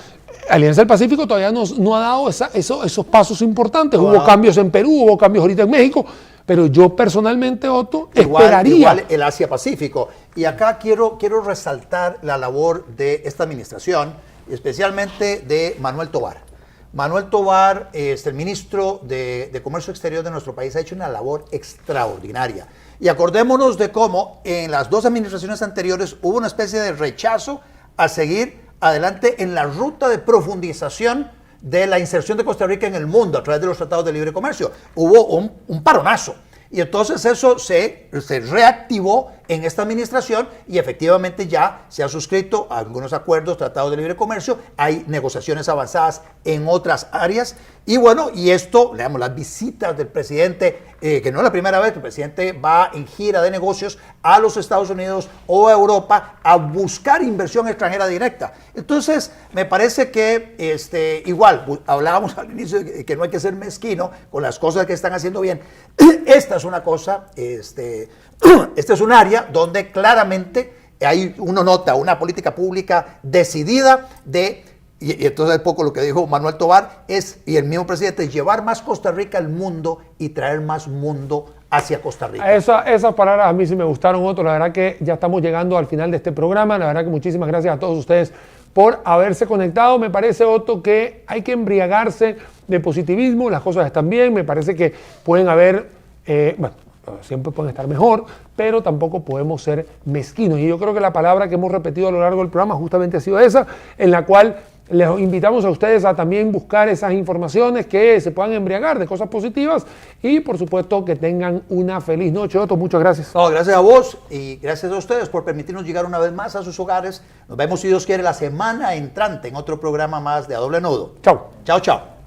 Alianza del Pacífico todavía no ha dado esos pasos importantes. Hubo cambios en Perú, hubo cambios ahorita en México, pero yo personalmente, Otto, esperaría. Igual el Asia-Pacífico. Y acá quiero resaltar la labor de esta administración, especialmente de Manuel Tovar. Manuel Tovar, el ministro de Comercio Exterior de nuestro país, ha hecho una labor extraordinaria. Y acordémonos de cómo en las dos administraciones anteriores hubo una especie de rechazo a seguir adelante en la ruta de profundización de la inserción de Costa Rica en el mundo a través de los tratados de libre comercio. Hubo un paronazo. Y entonces eso se reactivó en esta administración y efectivamente ya se han suscrito algunos acuerdos, tratados de libre comercio, hay negociaciones avanzadas en otras áreas y bueno, y esto, leamos las visitas del presidente, que no es la primera vez que el presidente va en gira de negocios a los Estados Unidos o a Europa a buscar inversión extranjera directa. Entonces, me parece que igual, hablábamos al inicio de que no hay que ser mezquino con las cosas que están haciendo bien. Esta es una cosa, este es un área donde claramente uno nota una política pública decidida y entonces un poco lo que dijo Manuel Tovar y el mismo presidente, llevar más Costa Rica al mundo y traer más mundo hacia Costa Rica. Esas palabras a mí sí me gustaron, Otto. La verdad que ya estamos llegando al final de este programa. La verdad que muchísimas gracias a todos ustedes por haberse conectado. Me parece, Otto, que hay que embriagarse de positivismo. Las cosas están bien. Me parece que pueden haber, siempre pueden estar mejor, pero tampoco podemos ser mezquinos. Y yo creo que la palabra que hemos repetido a lo largo del programa justamente ha sido esa, en la cual les invitamos a ustedes a también buscar esas informaciones que se puedan embriagar de cosas positivas y por supuesto que tengan una feliz noche. Otto, muchas gracias. No, gracias a vos y gracias a ustedes por permitirnos llegar una vez más a sus hogares. Nos vemos, si Dios quiere, la semana entrante en otro programa más de A Doble Nudo. Chao. Chao, chao.